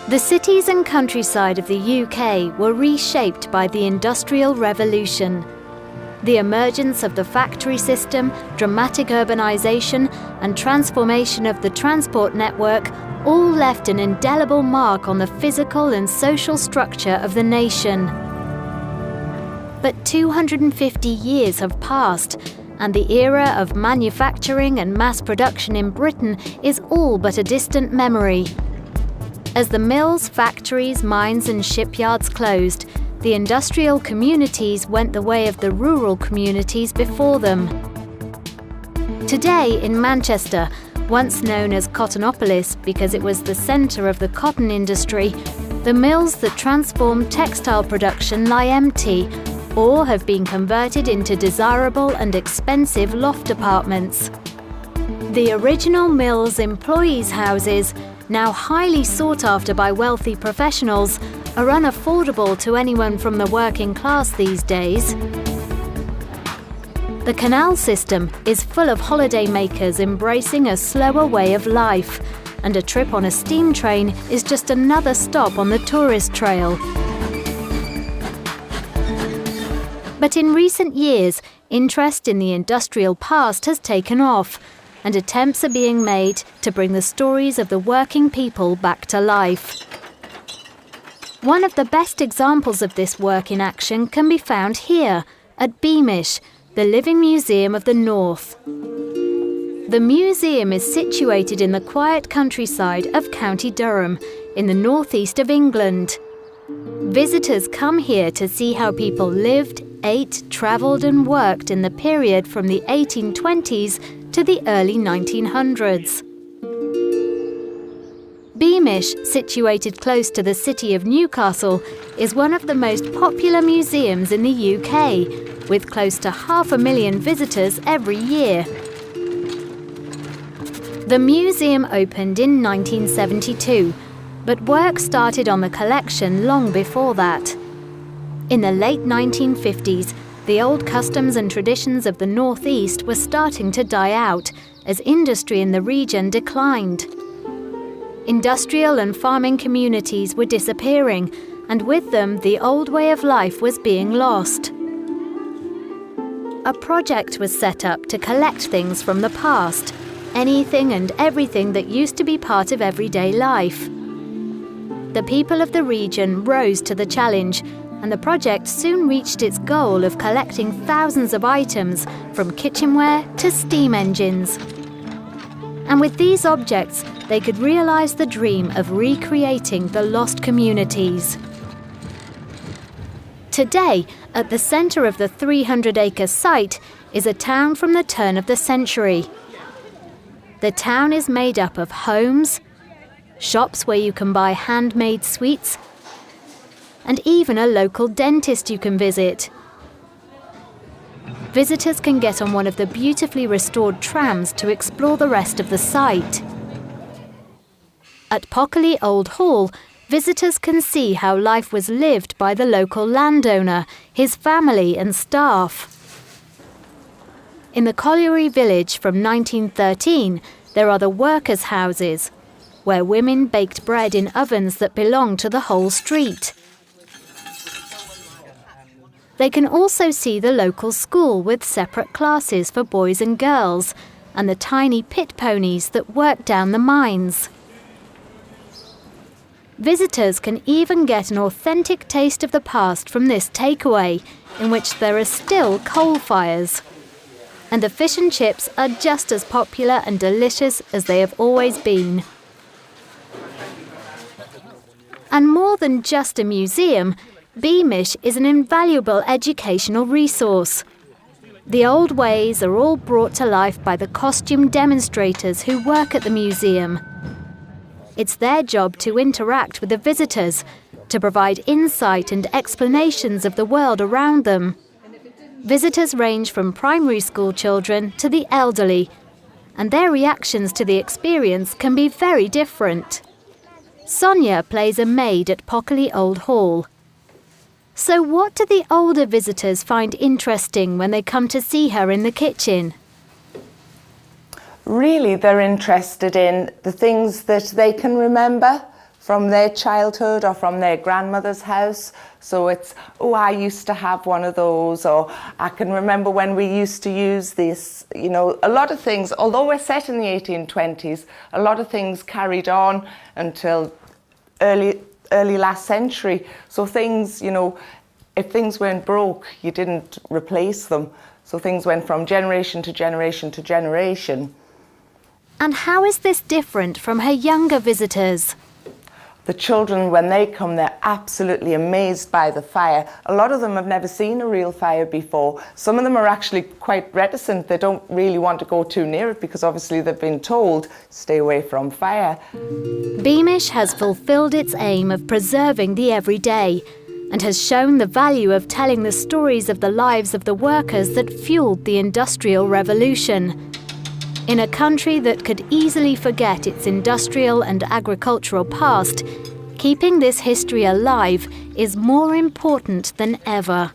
The cities and countryside of the UK were reshaped by the Industrial Revolution. The emergence of the factory system, dramatic urbanisation and transformation of the transport network all left an indelible mark on the physical and social structure of the nation. But 250 years have passed, and the era of manufacturing and mass production in Britain is all but a distant memory. As the mills, factories, mines and shipyards closed, the industrial communities went the way of the rural communities before them. Today in Manchester, once known as Cottonopolis because it was the centre of the cotton industry, the mills that transformed textile production lie empty or have been converted into desirable and expensive loft apartments. The original mills' employees' houses, now highly sought after by wealthy professionals, are unaffordable to anyone from the working class these days. The canal system is full of holidaymakers embracing a slower way of life, and a trip on a steam train is just another stop on the tourist trail. But in recent years, interest in the industrial past has taken off, and attempts are being made to bring the stories of the working people back to life. One of the best examples of this work in action can be found here, at Beamish, the Living Museum of the North. The museum is situated in the quiet countryside of County Durham, in the northeast of England. Visitors come here to see how people lived, ate, travelled and worked in the period from the 1820s to the early 1900s. Beamish, situated close to the city of Newcastle, is one of the most popular museums in the UK, with close to 500,000 visitors every year. The museum opened in 1972, but work started on the collection long before that. In the late 1950s, the old customs and traditions of the North East were starting to die out as industry in the region declined. Industrial and farming communities were disappearing, and with them the old way of life was being lost. A project was set up to collect things from the past, anything and everything that used to be part of everyday life. The people of the region rose to the challenge, and the project soon reached its goal of collecting thousands of items from kitchenware to steam engines. And with these objects, they could realise the dream of recreating the lost communities. Today, at the centre of the 300-acre site, is a town from the turn of the century. The town is made up of homes, shops where you can buy handmade sweets, and even a local dentist you can visit. Visitors can get on one of the beautifully restored trams to explore the rest of the site. At Pockley Old Hall, visitors can see how life was lived by the local landowner, his family and staff. In the colliery village from 1913, there are the workers' houses, where women baked bread in ovens that belonged to the whole street. They can also see the local school with separate classes for boys and girls, and the tiny pit ponies that work down the mines. Visitors can even get an authentic taste of the past from this takeaway, in which there are still coal fires. And the fish and chips are just as popular and delicious as they have always been. And more than just a museum, Beamish is an invaluable educational resource. The old ways are all brought to life by the costume demonstrators who work at the museum. It's their job to interact with the visitors, to provide insight and explanations of the world around them. Visitors range from primary school children to the elderly, and their reactions to the experience can be very different. Sonia plays a maid at Pockley Old Hall. So what do the older visitors find interesting when they come to see her in the kitchen? Really, they're interested in the things that they can remember from their childhood or from their grandmother's house. So it's, oh, I used to have one of those, or I can remember when we used to use this. You know, a lot of things, although we're set in the 1820s, a lot of things carried on until early last century. So things, you know, if things went broke, you didn't replace them. So things went from generation to generation to generation. And how is this different from her younger visitors? The children, when they come, they're absolutely amazed by the fire. A lot of them have never seen a real fire before. Some of them are actually quite reticent. They don't really want to go too near it because obviously they've been told, stay away from fire. Beamish has fulfilled its aim of preserving the everyday and has shown the value of telling the stories of the lives of the workers that fueled the Industrial Revolution. In a country that could easily forget its industrial and agricultural past, keeping this history alive is more important than ever.